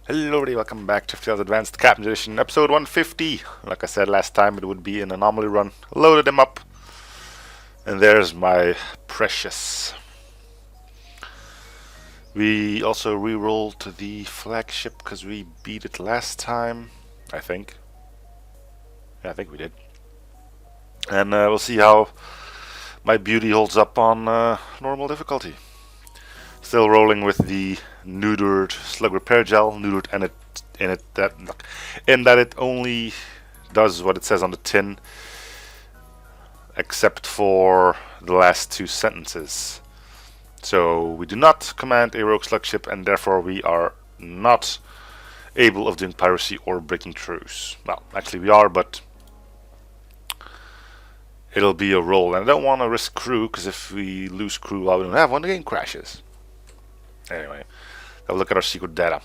Hello everybody, welcome back to FTL Advanced Captain Edition, episode 150. Like I said last time, it would be an Anomaly run. Loaded him up. And there's my precious. We also re-rolled the Flagship because we beat it last time, I think. Yeah, I think we did. And we'll see how my beauty holds up on normal difficulty. Still rolling with the neutered slug repair gel, neutered and in that it only does what it says on the tin, except for the last two sentences. So we do not command a rogue slug ship, and therefore we are not able of doing piracy or breaking truce. Well, actually we are, but it'll be a roll, and I don't want to risk crew, because if we lose crew while we don't have one, the game crashes. Anyway, have a look at our secret data.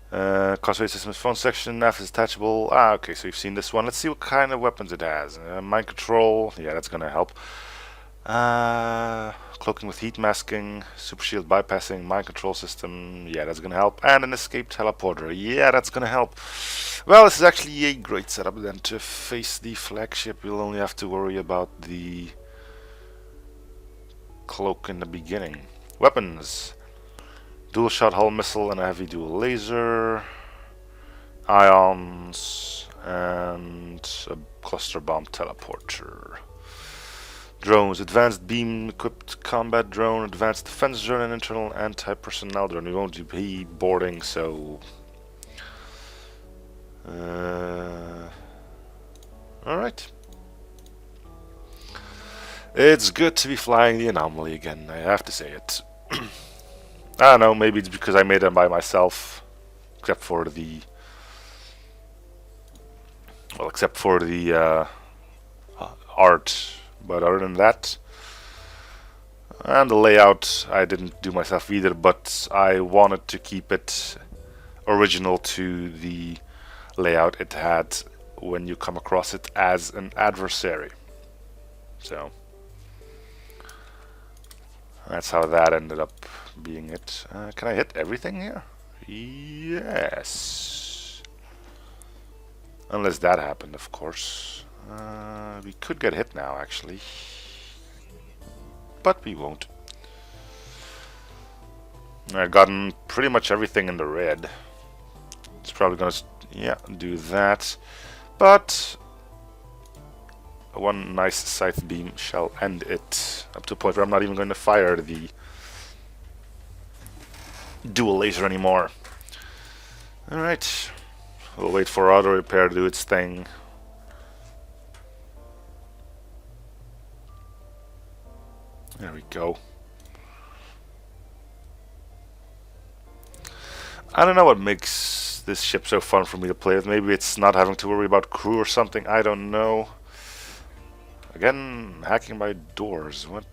Concentrate systems phone section, nav is detachable. Okay, so you've seen this one. Let's see what kind of weapons it has. Mind control, yeah, that's gonna help. Cloaking with heat masking, super shield bypassing, mind control system, yeah, that's gonna help. And an escape teleporter, yeah, that's gonna help. Well, this is actually a great setup then to face the Flagship. We'll only have to worry about the cloak in the beginning. Weapons. Dual shot hull missile and a heavy dual laser, ions, and a cluster bomb teleporter. Drones, advanced beam equipped combat drone, advanced defense drone, and internal anti-personnel drone. We won't be boarding, so alright. It's good to be flying the Anomaly again, I have to say it. I don't know, maybe it's because I made them by myself, except for the art, but other than that, and the layout I didn't do myself either, but I wanted to keep it original to the layout it had when you come across it as an adversary. So that's how that ended up being it. Can I hit everything here? Yes. Unless that happened, of course. We could get hit now, actually. But we won't. I've gotten pretty much everything in the red. It's probably gonna, yeah, do that. But one nice scythe beam shall end it, up to a point where I'm not even going to fire the dual laser anymore. Alright, we'll wait for auto repair to do its thing. There we go. I don't know what makes this ship so fun for me to play with. Maybe it's not having to worry about crew or something, I don't know. Again, hacking my doors. Why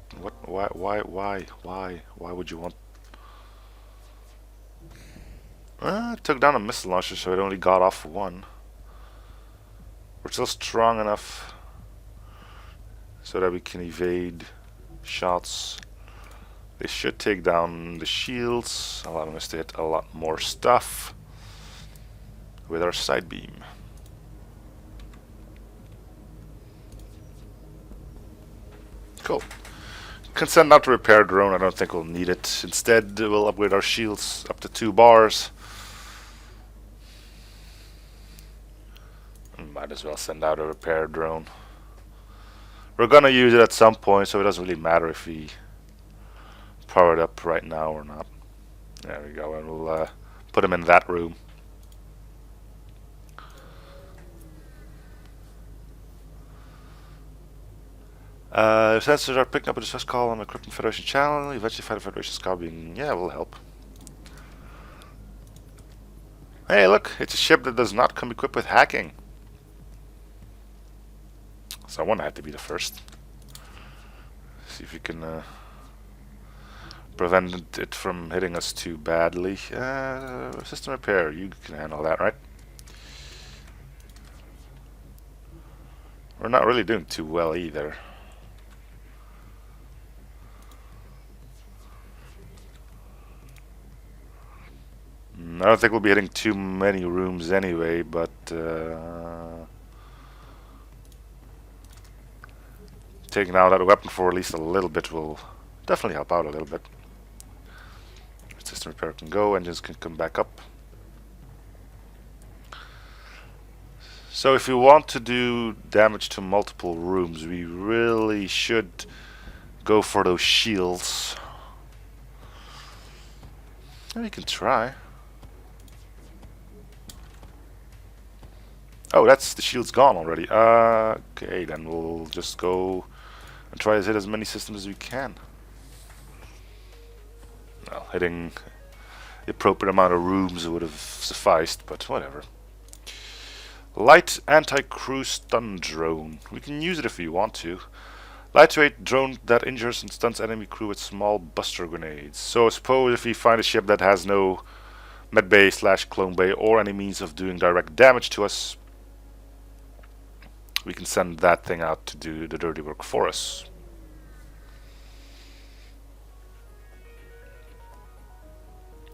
would you want? It took down a missile launcher, so it only got off one. We're still strong enough so that we can evade shots. They should take down the shields, allowing us to hit a lot more stuff with our side beam. Cool. Can send out the repair drone, I don't think we'll need it. Instead, we'll upgrade our shields up to 2 bars. Might as well send out a repair drone. We're gonna use it at some point, so it doesn't really matter if we power it up right now or not. There we go, and we'll put him in that room. Sensors are picking up a distress call on the Equipment Federation channel. Eventually find a Federation scout being... yeah, will help. Hey, look, it's a ship that does not come equipped with hacking. Someone had to be the first. See if we can prevent it from hitting us too badly. System repair, you can handle that, right? We're not really doing too well either. I don't think we'll be hitting too many rooms anyway, but taking out that weapon for at least a little bit will definitely help out a little bit. System repair can go, engines can come back up. So if we want to do damage to multiple rooms, we really should go for those shields. We can try. Oh, that's the shield's gone already. Okay, then we'll just go and try to hit as many systems as we can. Well, hitting the appropriate amount of rooms would have sufficed, but whatever. Light anti-crew stun drone. We can use it if we want to. Lightweight drone that injures and stuns enemy crew with small buster grenades. So suppose if we find a ship that has no medbay / clone bay or any means of doing direct damage to us, we can send that thing out to do the dirty work for us.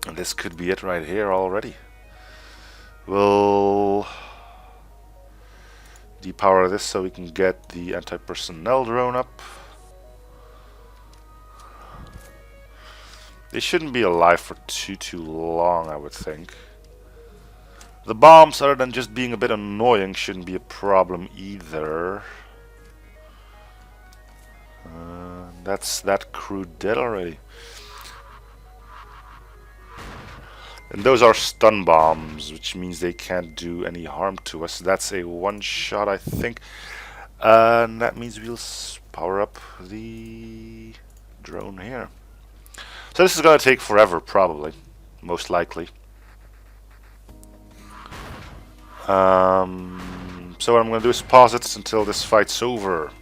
And this could be it right here already. We'll depower this so we can get the anti-personnel drone up. They shouldn't be alive for too long, I would think. The bombs, other than just being a bit annoying, shouldn't be a problem either. That's that crew dead already. And those are stun bombs, which means they can't do any harm to us. That's a one-shot, I think. And that means we'll power up the drone here. So this is going to take forever, probably. Most likely. So what I'm going to do is pause it until this fight's over.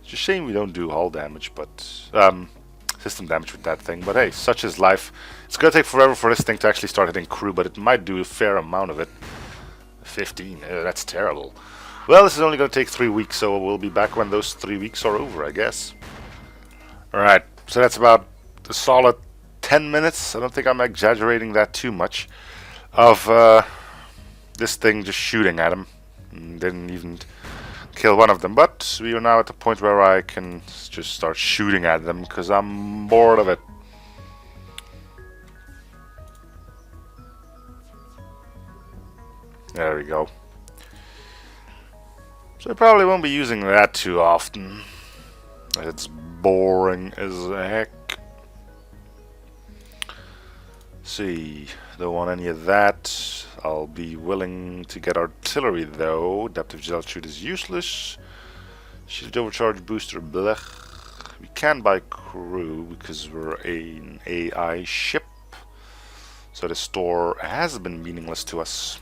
It's a shame we don't do hull damage, but system damage with that thing. But hey, such is life. It's going to take forever for this thing to actually start hitting crew, but it might do a fair amount of it. 15, that's terrible. Well, this is only going to take 3 weeks, so we'll be back when those 3 weeks are over, I guess. Alright, so that's about a solid 10 minutes. I don't think I'm exaggerating that too much. Of this thing just shooting at him. Didn't even kill one of them, but we are now at the point where I can just start shooting at them because I'm bored of it. There we go. So I probably won't be using that too often. It's boring as heck. See, don't want any of that. I'll be willing to get artillery though. Adaptive gel shoot is useless. Shield overcharge booster, blech. We can buy crew because we're an AI ship. So the store has been meaningless to us.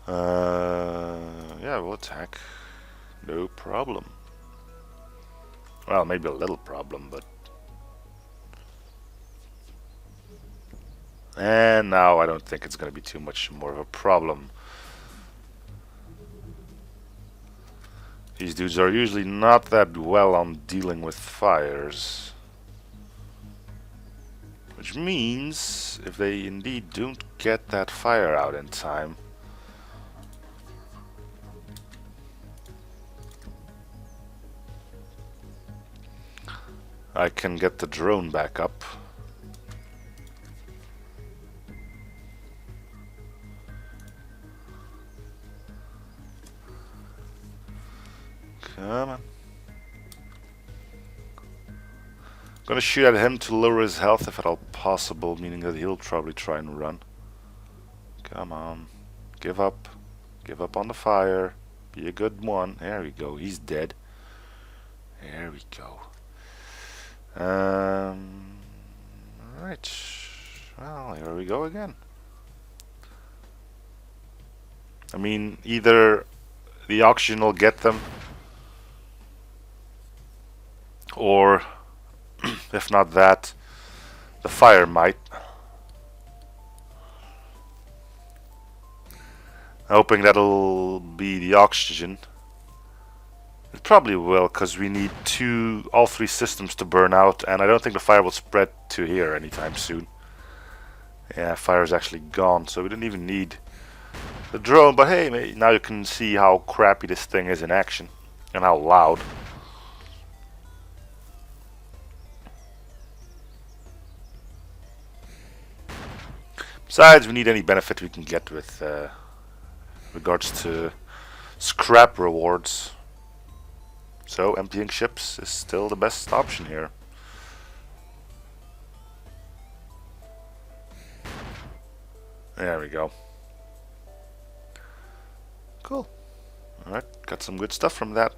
Yeah, we'll attack. No problem. Well, maybe a little problem, but... And now I don't think it's going to be too much more of a problem. These dudes are usually not that well on dealing with fires. Which means, if they indeed don't get that fire out in time, I can get the drone back up. Come on. Gonna shoot at him to lower his health if at all possible, meaning that he'll probably try and run. Come on. Give up. Give up on the fire. Be a good one. There we go. He's dead. There we go. Right. Well, here we go again. I mean, either the oxygen will get them, or if not that, the fire might. Hoping that'll be the oxygen. Probably will, because we need all three systems to burn out, and I don't think the fire will spread to here anytime soon. Yeah, fire is actually gone, so we didn't even need the drone. But hey, now you can see how crappy this thing is in action, and how loud. Besides, we need any benefit we can get with regards to scrap rewards. So emptying ships is still the best option here. There we go. Cool. Alright, got some good stuff from that.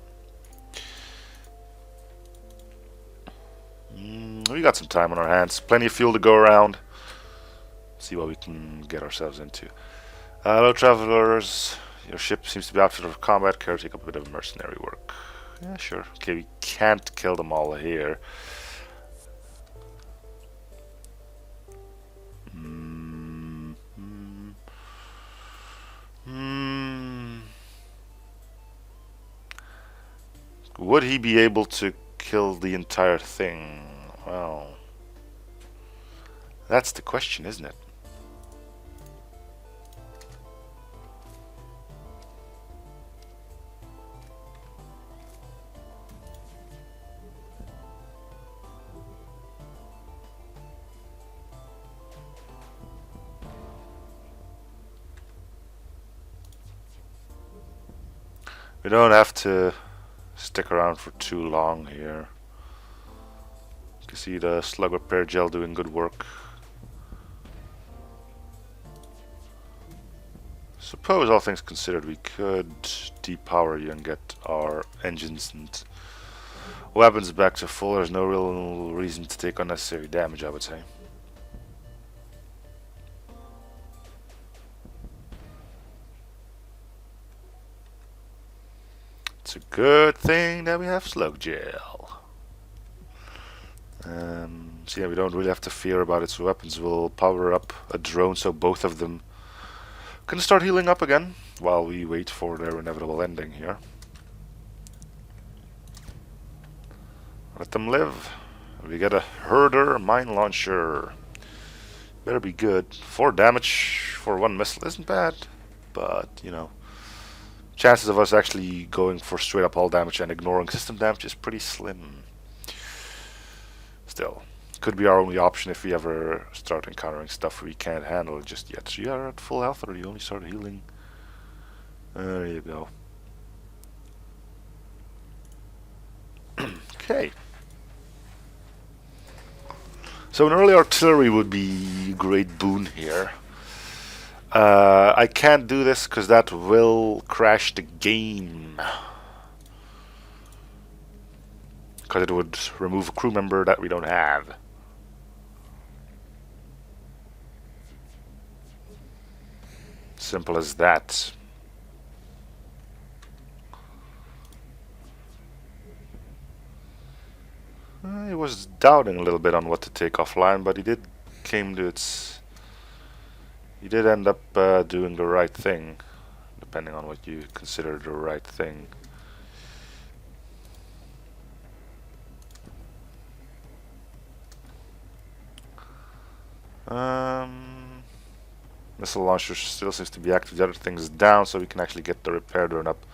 We got some time on our hands. Plenty of fuel to go around. See what we can get ourselves into. Hello travelers. Your ship seems to be outfitted for combat. Care to take up a bit of mercenary work? Yeah, sure. Okay, we can't kill them all here. Would he be able to kill the entire thing? Well, that's the question, isn't it? We don't have to stick around for too long here. You can see the slug repair gel doing good work. Suppose all things considered we could depower you and get our engines and weapons back to full. There's no real reason to take unnecessary damage, I would say. It's a good thing that we have slug gel. So yeah, we don't really have to fear about its weapons. We'll power up a drone so both of them can start healing up again while we wait for their inevitable ending here. Let them live. We get a herder mine launcher. Better be good. 4 damage for 1 missile isn't bad, but you know, chances of us actually going for straight up all damage and ignoring system damage is pretty slim. Still, could be our only option if we ever start encountering stuff we can't handle just yet. So you are at full health, or you only started healing? There you go. Okay. So an early artillery would be a great boon here. I can't do this because that will crash the game. Because it would remove a crew member that we don't have. Simple as that. He was doubting a little bit on what to take offline, but he did end up doing the right thing, depending on what you consider the right thing. Missile launcher still seems to be active. The other thing is down, so we can actually get the repair drone up.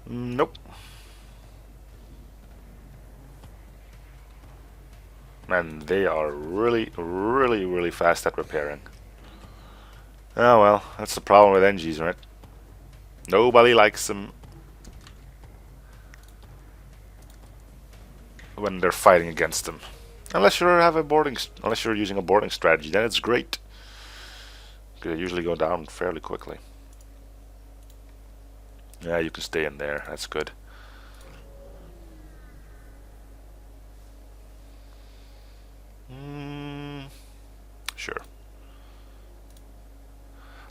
Nope. And they are really fast at repairing. Oh well, that's the problem with NGs, right? Nobody likes them when they're fighting against them. Unless you're using a boarding strategy, then it's great. They usually go down fairly quickly. Yeah, you can stay in there. That's good. Sure.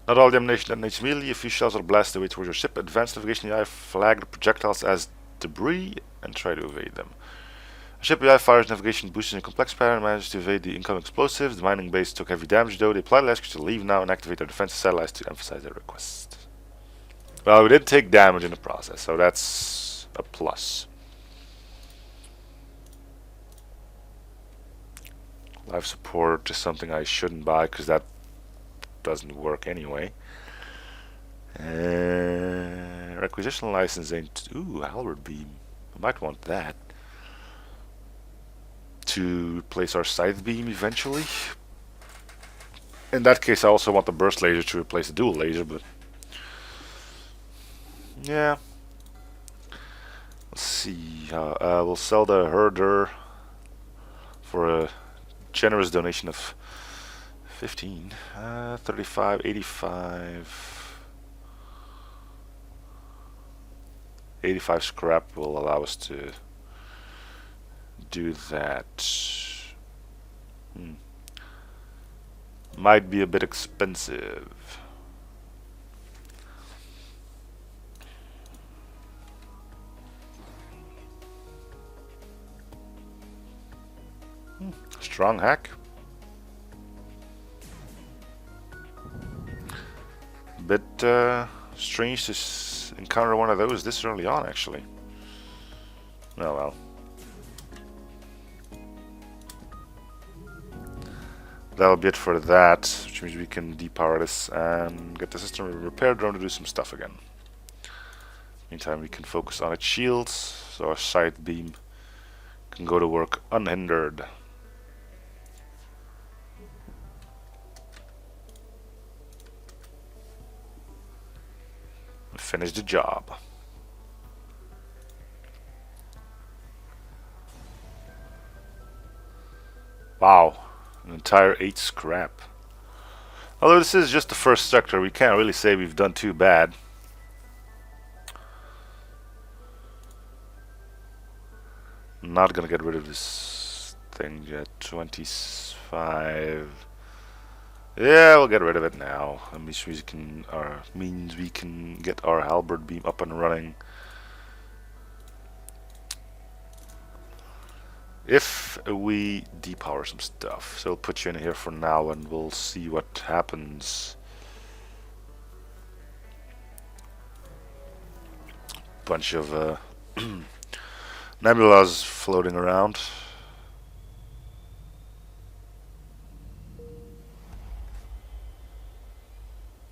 Not all the ammunition detonates immediately. A few shells are blasted away towards your ship. Advanced navigation AI flag the projectiles as debris and try to evade them. Ship AI fires navigation boosted in a complex pattern, managed to evade the incoming explosives. The mining base took heavy damage though. They politely asked you to leave now and activate their defensive satellites to emphasize their request. Well, we did take damage in the process, so that's a plus. Life support is something I shouldn't buy because that doesn't work anyway. Requisition license ain't... Ooh, halberd beam. I might want that to replace our scythe beam eventually. In that case, I also want the burst laser to replace the dual laser, but yeah. Let's see. We'll sell the herder for a generous donation of 15, 35, 85. 85 scrap will allow us to do that. Might be a bit expensive. Strong hack. Bit strange to encounter one of those this early on, actually. Oh well. That'll be it for that, which means we can depower this and get the system repair drone to do some stuff again. Meantime, we can focus on its shields, so our side beam can go to work unhindered. And finish the job. Wow. An entire 8 scrap. Although this is just the first sector, we can't really say we've done too bad. I'm not gonna get rid of this thing yet. 25. Yeah, we'll get rid of it now. That means we can get our halberd beam up and running. If we depower some stuff, so I'll put you in here for now and we'll see what happens. Bunch of nebulas floating around.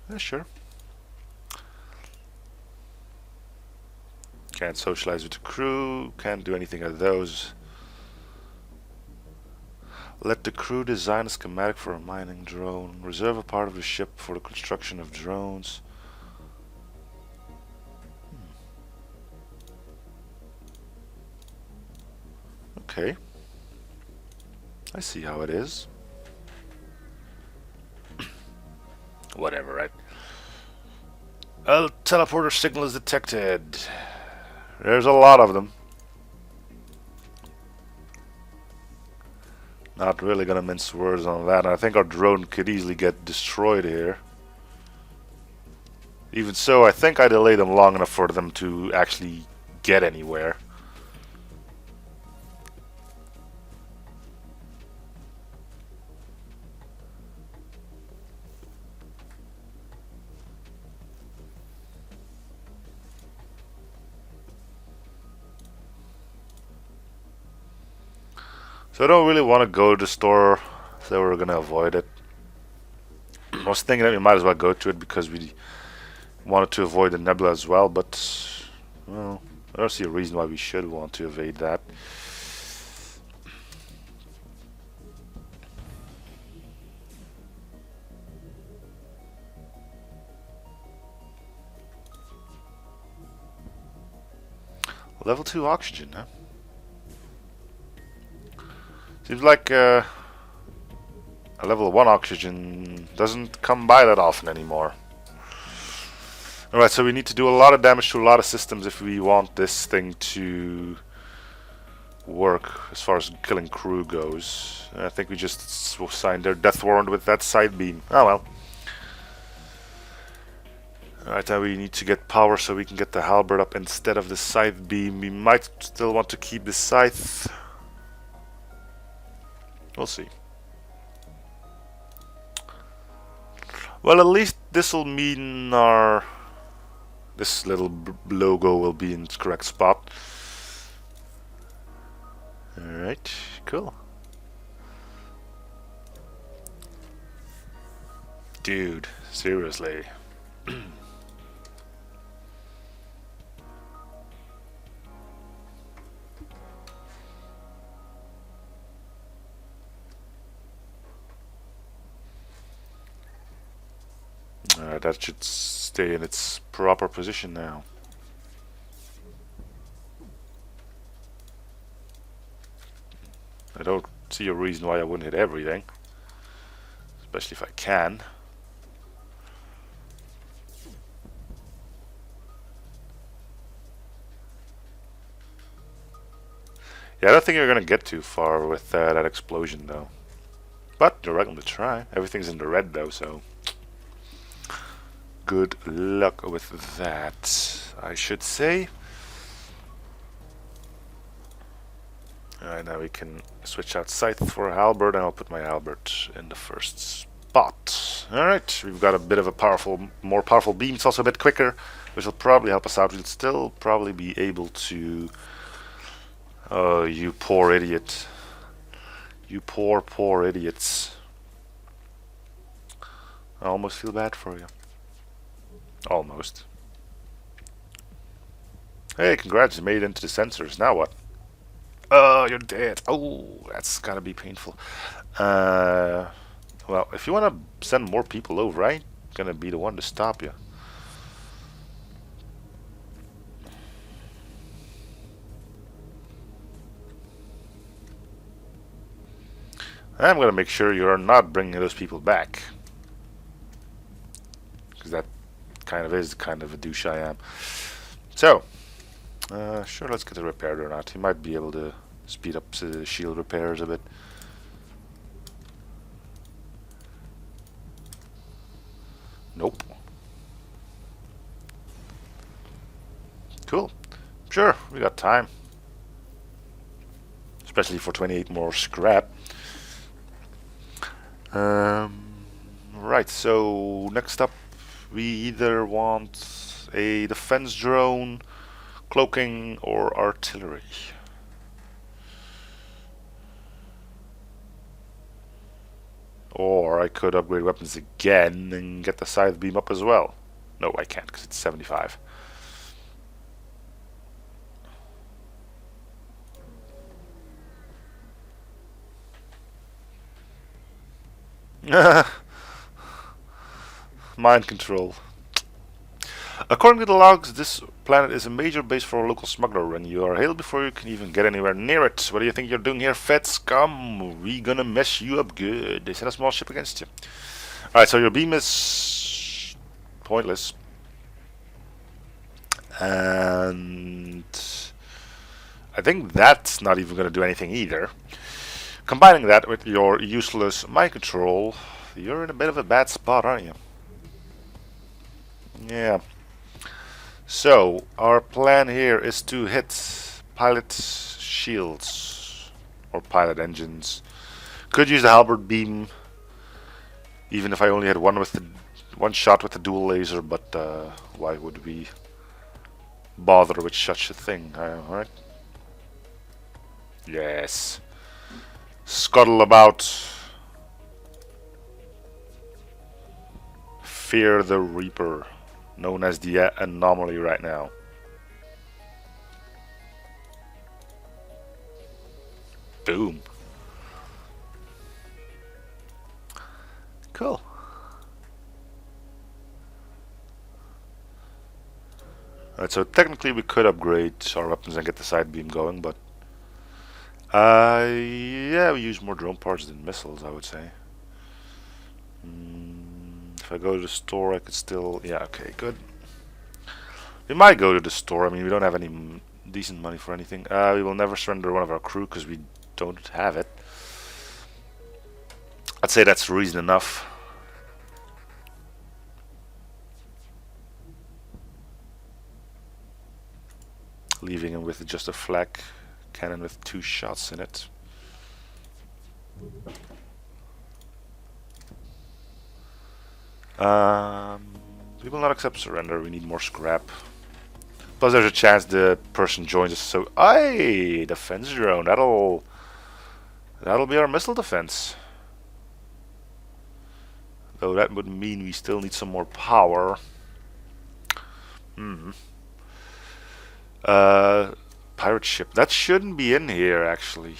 Yeah, sure. Can't socialize with the crew, can't do anything of those. Let the crew design a schematic for a mining drone. Reserve a part of the ship for the construction of drones. Okay. I see how it is. Whatever, right? A teleporter signal is detected. There's a lot of them. Not really gonna mince words on that. I think our drone could easily get destroyed here. Even so, I think I delayed them long enough for them to actually get anywhere. So I don't really want to go to the store, so we're gonna avoid it. I was thinking that we might as well go to it because we wanted to avoid the nebula as well, but well, I don't see a reason why we should want to evade that. Level 2 oxygen, huh? Seems like a level 1 oxygen doesn't come by that often anymore. Alright, so we need to do a lot of damage to a lot of systems if we want this thing to work as far as killing crew goes. I think we just signed their death warrant with that side beam. Oh well. Alright, now we need to get power so we can get the halberd up instead of the scythe beam. We might still want to keep the scythe. We'll see. Well, at least this will mean this little logo will be in its correct spot. Alright, cool. Dude, seriously. That should stay in its proper position now. I don't see a reason why I wouldn't hit everything, especially if I can. Yeah, I don't think you're gonna get too far with that explosion though. But you're welcome to try. Everything's in the red though, so good luck with that, I should say. Alright, now we can switch out scythe for halberd, and I'll put my halberd in the first spot. Alright, we've got a bit of a more powerful beam. It's also a bit quicker, which will probably help us out. We'll still probably be able to... Oh, you poor idiot. You poor idiots. I almost feel bad for you. Almost. Hey, congrats, you made it into the sensors. Now what? Oh, you're dead. Oh, that's gotta be painful. Well, if you want to send more people over, I'm gonna be the one to stop you. I'm gonna make sure you're not bringing those people back. Because that kind of is kind of a douche I am. So, sure, let's get it repaired or not. He might be able to speed up the shield repairs a bit. Nope. Cool. Sure, we got time. Especially for 28 more scrap. Right, so next up we either want a defense drone, cloaking, or artillery. Or I could upgrade weapons again and get the scythe beam up as well. No, I can't because it's 75. Mind control. According to the logs, this planet is a major base for a local smuggler, and you are hailed before you can even get anywhere near it. What do you think you're doing here, fat scum? We gonna mess you up good. They sent a small ship against you. Alright, so your beam is pointless. And I think that's not even gonna do anything either. Combining that with your useless mind control, you're in a bit of a bad spot, aren't you? Yeah. So, our plan here is to hit pilot shields, or pilot engines. Could use the halberd beam, even if I only had one shot with the dual laser, but why would we bother with such a thing? Alright. Yes. Scuttle about. Fear the Reaper, known as the Anomaly right now. Boom. Cool. Alright, so technically we could upgrade our weapons and get the side beam going, but yeah, we use more drone parts than missiles, I would say. If I go to the store, I could still... Yeah, okay, good. We might go to the store. I mean, we don't have any decent money for anything. We will never surrender one of our crew because we don't have it. I'd say that's reason enough. Leaving him with just a flak cannon with 2 shots in it. We will not accept surrender. We need more scrap. Plus, there's a chance the person joins us. So, aye, defense drone. That'll be our missile defense. Though that would mean we still need some more power. Pirate ship. That shouldn't be in here, actually.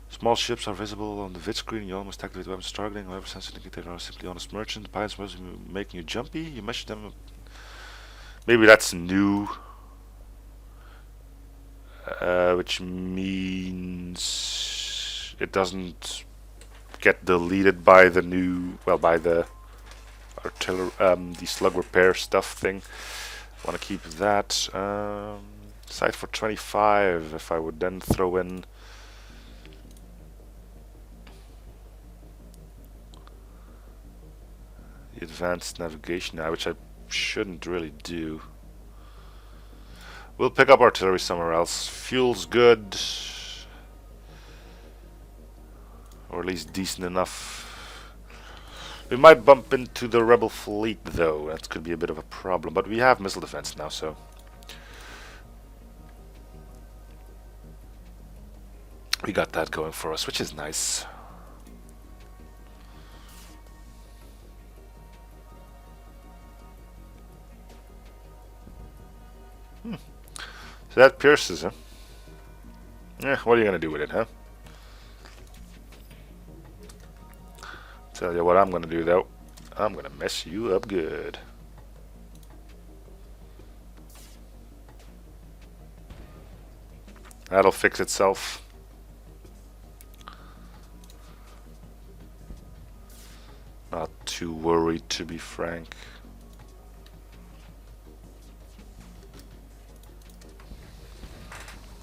Small ships are visible on the vid screen. You almost activate weapons targeting. However, sensitive indicator are simply honest merchants. Pirates must be making you jumpy. You measure them. Maybe that's new. Which means it doesn't get deleted by the new, well, by the artillery, the slug repair stuff thing. Want to keep that. Site for 25. If I would then throw in the advanced navigation now, which I shouldn't really do. We'll pick up artillery somewhere else. Fuel's good, or at least decent enough. We might bump into the rebel fleet though. That could be a bit of a problem, but we have missile defense now, so we got that going for us, which is nice. So that pierces, huh? Yeah, what are you gonna do with it, huh? Tell you what I'm gonna do though. I'm gonna mess you up good. That'll fix itself. Not too worried, to be frank.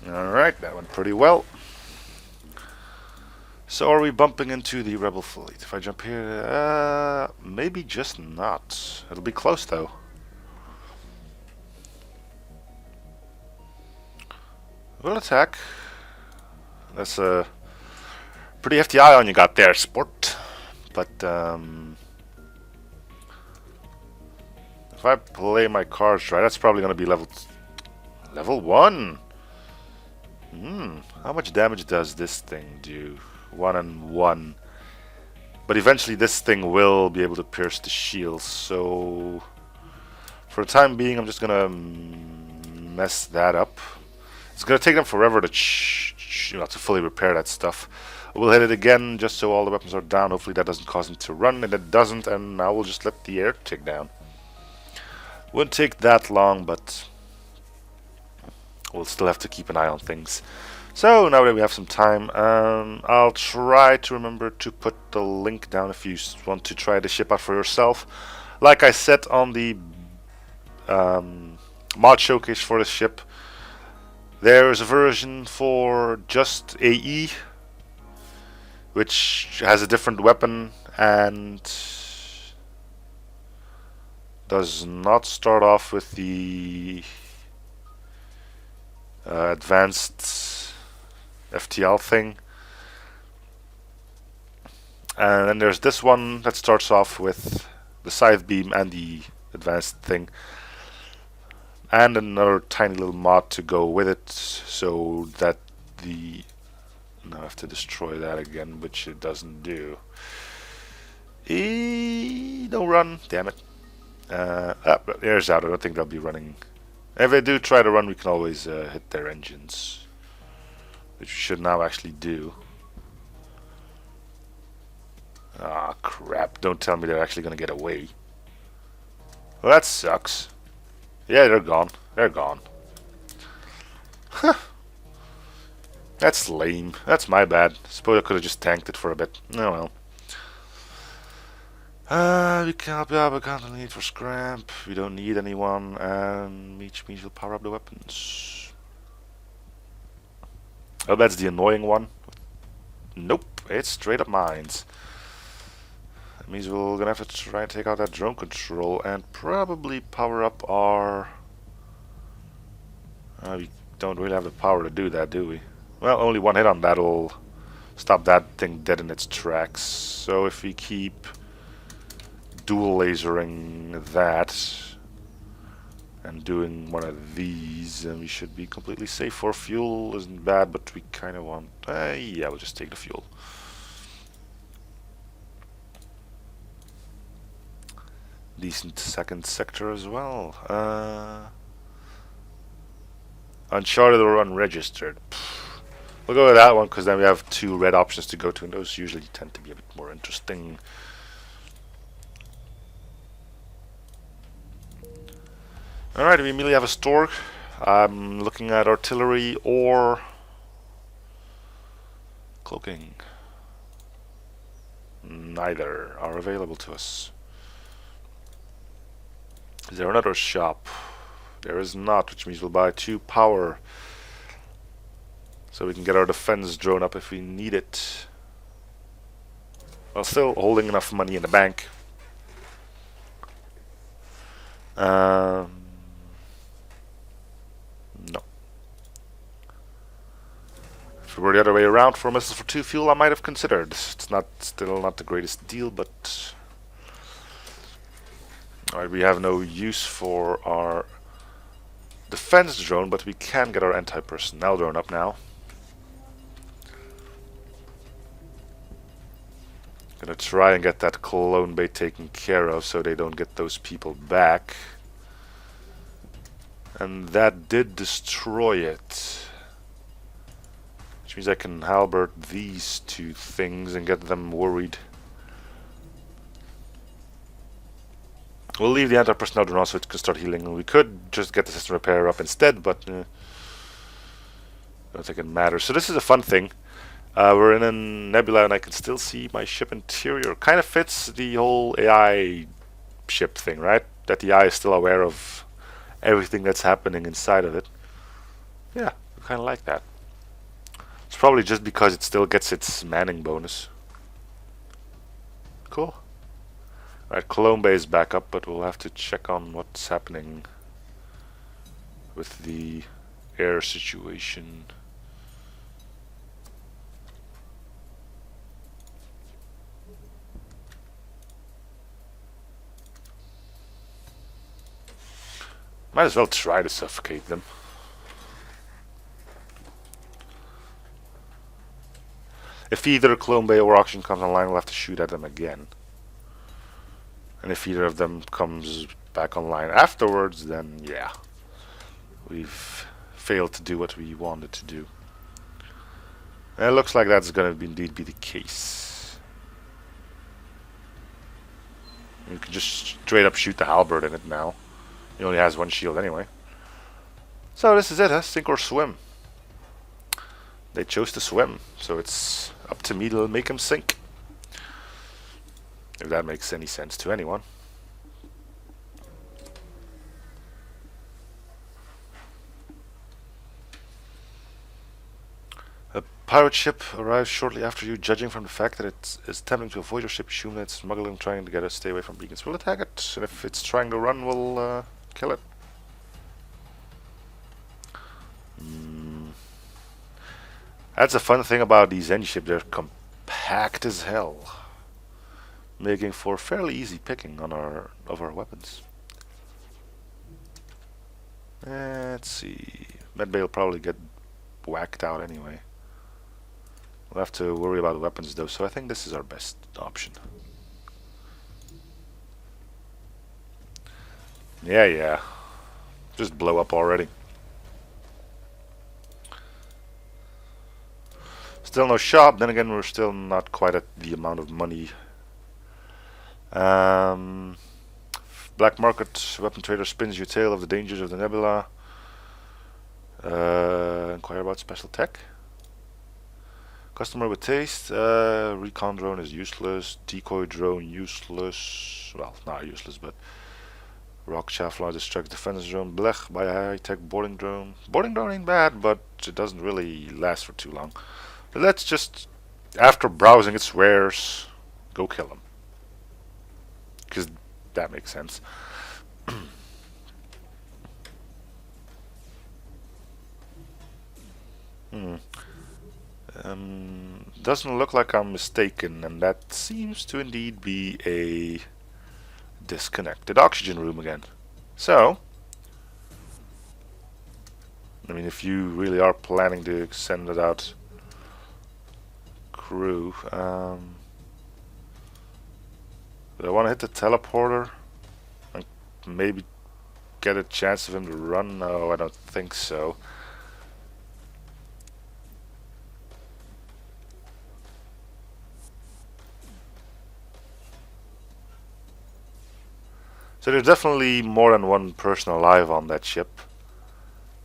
Alright, that went pretty well. So are we bumping into the rebel fleet? If I jump here, maybe just not. It'll be close though. We'll attack. That's a pretty hefty ion you got there, sport. But if I play my cards right, that's probably going to be level 1. How much damage does this thing do? 1 and 1. But eventually this thing will be able to pierce the shield. So for the time being, I'm just gonna mess that up. It's gonna take them forever to to fully repair that stuff. We'll hit it again just so all the weapons are down. Hopefully that doesn't cause them to run, and it doesn't. And now we'll just let the air tick down. Won't take that long, but we'll still have to keep an eye on things. So now that we have some time, I'll try to remember to put the link down if you want to try the ship out for yourself. Like I said on the mod showcase for the ship, there is a version for just AE, which has a different weapon and does not start off with the advanced FTL thing. And then there's this one that starts off with the scythe beam and the advanced thing, and another tiny little mod to go with it, so that the now I have to destroy that again, which it doesn't do. Don't run, damn it. But there's out. I don't think they'll be running. If they do try to run, we can always hit their engines, which we should now actually do. Ah, crap. Don't tell me they're actually going to get away. Well, that sucks. Yeah, they're gone. They're gone. Huh. That's lame. That's my bad. Suppose I could have just tanked it for a bit. Oh well. We can't be able to need for scrap. We don't need anyone, and which means we'll power up the weapons. Oh, that's the annoying one. Nope, it's straight up mines. That means we're gonna have to try and take out that drone control and probably power up our. We don't really have the power to do that, do we? Well, only one hit on that'll stop that thing dead in its tracks. So if we keep dual lasering that and doing one of these, then we should be completely safe. For fuel isn't bad, but we kind of want... yeah, we'll just take the fuel. Decent second sector as well. Uncharted or unregistered. We'll go with that one because then we have 2 red options to go to, and those usually tend to be a bit more interesting. Alright, we immediately have a store. I'm looking at artillery or cloaking. Neither are available to us. Is there another shop? There is not, which means we'll buy 2 power so we can get our defense drone up if we need it. While still holding enough money in the bank. No. If it were the other way around for missiles for 2 fuel, I might have considered. It's still not the greatest deal, but... Alright, we have no use for our defense drone, but we can get our anti-personnel drone up now. Gonna try and get that clone bay taken care of so they don't get those people back. And that did destroy it. Which means I can halberd these 2 things and get them worried. We'll leave the anti-personnel drone so it can start healing. We could just get the system repair up instead, but I don't think it matters. So this is a fun thing. We're in a nebula and I can still see my ship interior. Kind of fits the whole AI ship thing, right? That the AI is still aware of everything that's happening inside of it. Yeah, I kind of like that. It's probably just because it still gets its manning bonus. Cool. Alright, Cologne Bay is back up, but we'll have to check on what's happening with the air situation. Might as well try to suffocate them. If either Clone Bay or Auction comes online, we'll have to shoot at them again. And if either of them comes back online afterwards, then yeah. We've failed to do what we wanted to do. And it looks like that's going to indeed be the case. You can just straight up shoot the halberd in it now. He only has 1 shield anyway. So this is it, huh? Sink or swim. They chose to swim, so it's up to me to make them sink. If that makes any sense to anyone. A pirate ship arrives shortly after you. Judging from the fact that it is attempting to avoid your ship, assume that it's smuggling, trying to get us stay away from beacons. We'll attack it, and if it's trying to run, we'll kill it. That's a fun thing about these engine ships. They're compact as hell, making for fairly easy picking on our weapons. Let's see. Medbay will probably get whacked out anyway. We'll have to worry about weapons though, so I think this is our best option. Yeah. Just blow up already. Still no shop, then again we're still not quite at the amount of money. Black market weapon trader spins your tale of the dangers of the nebula. Inquire about special tech. Customer with taste. Recon drone is useless. Decoy drone useless. Well, not useless, but rock chaff launch distracts defense drone. Blech, buy a high-tech boarding drone. Boarding drone ain't bad, but it doesn't really last for too long. But let's just, after browsing its wares, go kill him. Because that makes sense. doesn't look like I'm mistaken, and that seems to indeed be a disconnected oxygen room again. So, I mean, if you really are planning to send it out crew, do I want to hit the teleporter and maybe get a chance of him to run? No, I don't think so. So there's definitely more than one person alive on that ship.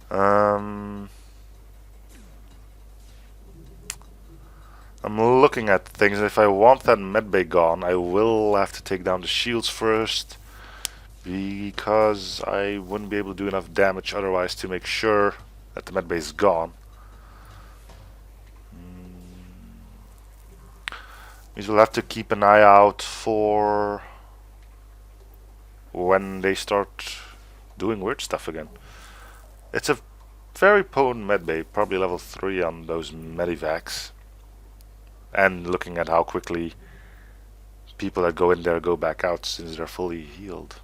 I'm looking at things. If I want that medbay gone, I will have to take down the shields first, because I wouldn't be able to do enough damage otherwise to make sure that the medbay is gone. Means we'll have to keep an eye out for when they start doing weird stuff again. It's a very potent medbay, probably level 3 on those medivacs. And looking at how quickly people that go in there go back out since they're fully healed.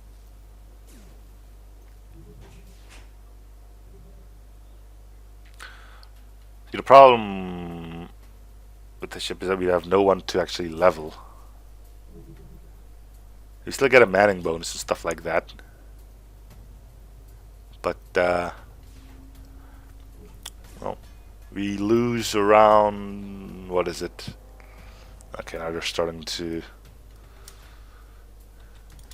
The problem with the ship is that we have no one to actually level. You still get a manning bonus and stuff like that. But, well, we lose around, what is it? Okay, now they're starting to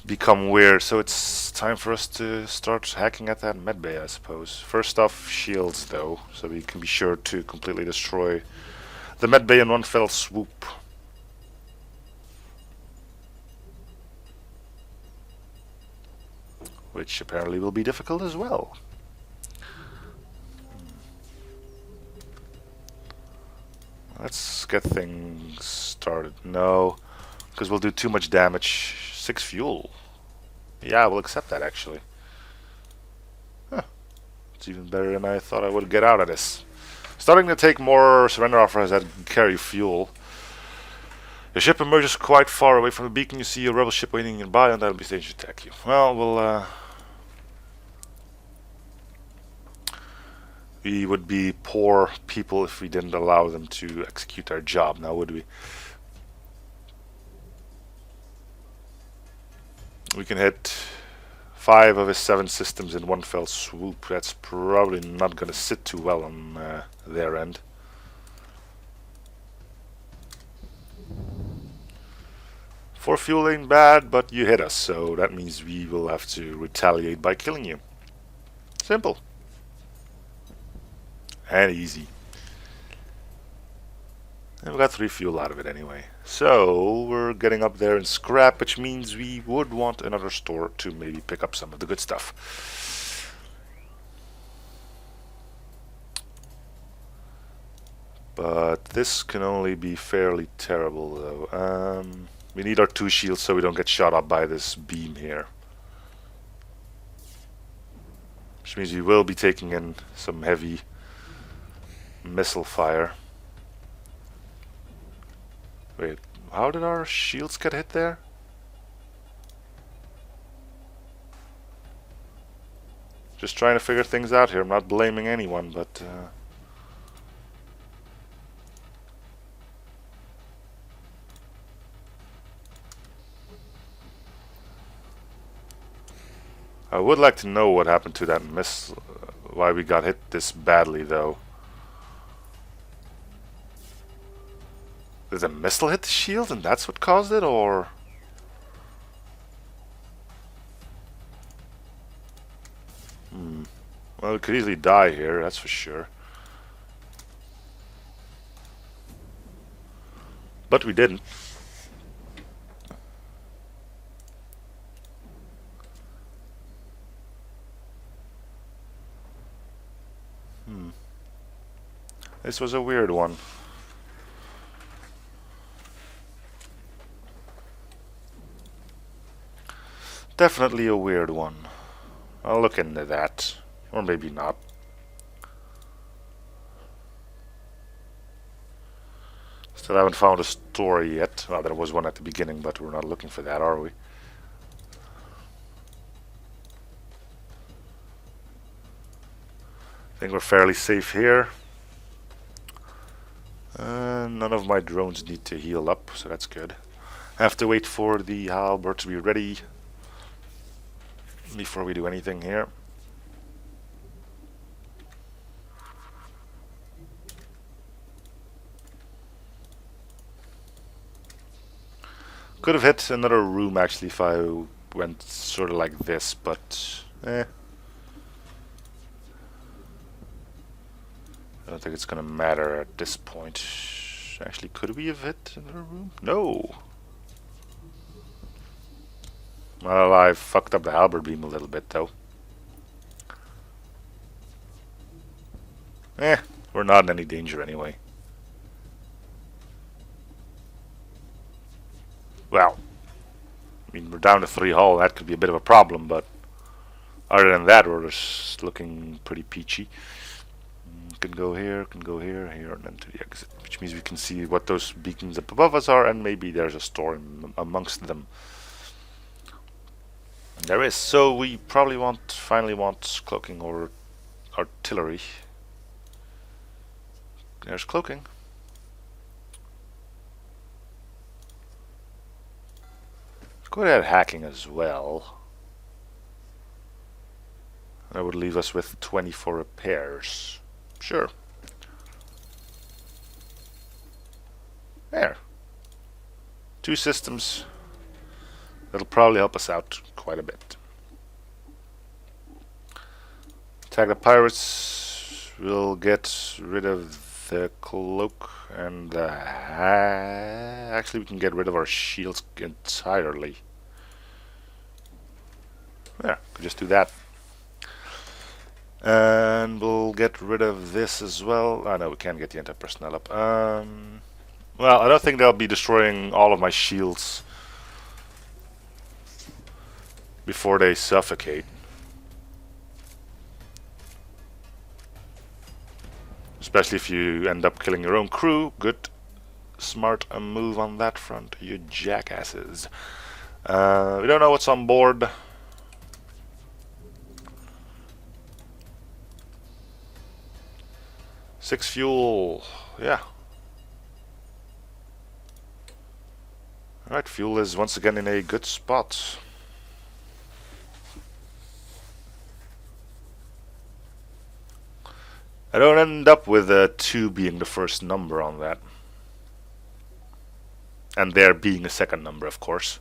become weird, so it's time for us to start hacking at that medbay, I suppose. First off, shields though, so we can be sure to completely destroy the medbay in one fell swoop. Which apparently will be difficult as well. Let's get things started. No, because we'll do too much damage. 6 fuel. Yeah, we'll accept that actually. Huh. It's even better than I thought I would get out of this. Starting to take more surrender offers that carry fuel. Your ship emerges quite far away from the beacon. You see a rebel ship waiting nearby, and that'll be staged to attack you. Well, we would be poor people if we didn't allow them to execute our job, now would we? We can hit 5 of his 7 systems in one fell swoop. That's probably not going to sit too well on their end. For fuel ain't bad, but you hit us, so that means we will have to retaliate by killing you. Simple. And easy. And we got 3 fuel out of it anyway. So we're getting up there in scrap, which means we would want another store to maybe pick up some of the good stuff. But this can only be fairly terrible though. We need our 2 shields so we don't get shot up by this beam here. Which means we will be taking in some heavy missile fire. Wait, how did our shields get hit there? Just trying to figure things out here. I'm not blaming anyone, but I would like to know what happened to that missile, why we got hit this badly though. Did the missile hit the shield and that's what caused it, or? Well, we could easily die here, that's for sure. But we didn't. This was a weird one. Definitely a weird one. I'll look into that. Or maybe not. Still haven't found a story yet. Well, there was one at the beginning, but we're not looking for that, are we? I think we're fairly safe here. None of my drones need to heal up, so that's good. I have to wait for the halberd to be ready before we do anything here. Could have hit another room actually if I went sort of like this, but I don't think it's gonna matter at this point. Actually, could we have hit another room? No. Well, I fucked up the halberd beam a little bit though. We're not in any danger anyway. Well, I mean, we're down to 3 hull. That could be a bit of a problem, but other than that, we're just looking pretty peachy. Can go here, here, and then to the exit, which means we can see what those beacons up above us are, and maybe there's a storm amongst them. There is, so we probably finally want cloaking or artillery. There's cloaking. Go ahead hacking as well. That would leave us with 24 repairs. Sure. There. 2 systems. That'll probably help us out quite a bit. Attack the pirates. We'll get rid of the cloak and the actually we can get rid of our shields entirely. Yeah, could just do that. And we'll get rid of this as well. Oh no, we can't get the anti-personnel up. Well, I don't think they'll be destroying all of my shields before they suffocate. Especially if you end up killing your own crew. Good, smart move on that front, you jackasses. We don't know what's on board. Six fuel, yeah. Alright, fuel is once again in a good spot. I don't end up with 2 being the first number on that. And there being a second number, of course.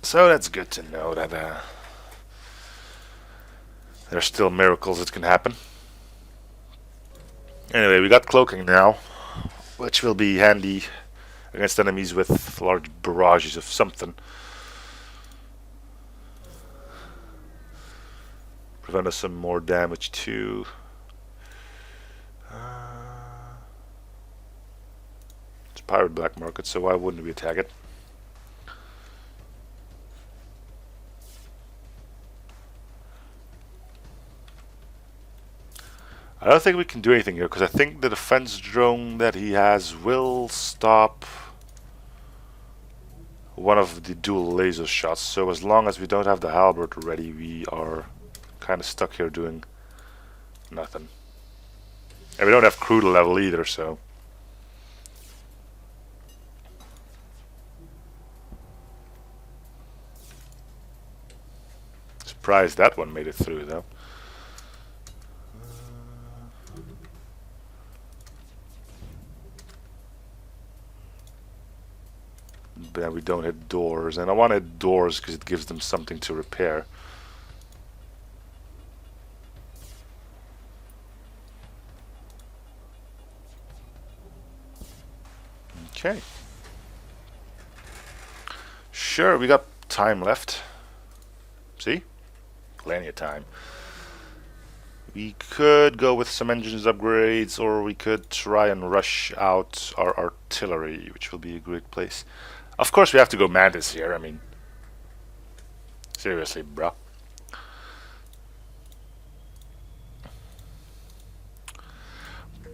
So that's good to know that there's still miracles that can happen. Anyway, we got cloaking now, which will be handy against enemies with large barrages of something. Prevent us some more damage too. It's a pirate black market, so why wouldn't we attack it? I don't think we can do anything here, because I think the defense drone that he has will stop one of the dual laser shots. So as long as we don't have the halberd ready, we are kind of stuck here doing nothing. And we don't have crew to level either, so... Surprised that one made it through, though. But we don't hit doors, and I want to hit doors because it gives them something to repair. Okay. Sure, we got time left. See? Plenty of time. We could go with some engines upgrades, or we could try and rush out our artillery, which will be a great place. Of course we have to go Mantis here, I mean... Seriously, bruh.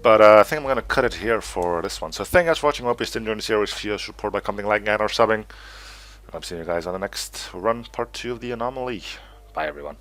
But I think I'm going to cut it here for this one. So thank you guys for watching. Hope you still enjoying the series. If you support by commenting, liking, and or subbing. I'm seeing you guys on the next run, part 2 of the Anomaly. Bye, everyone.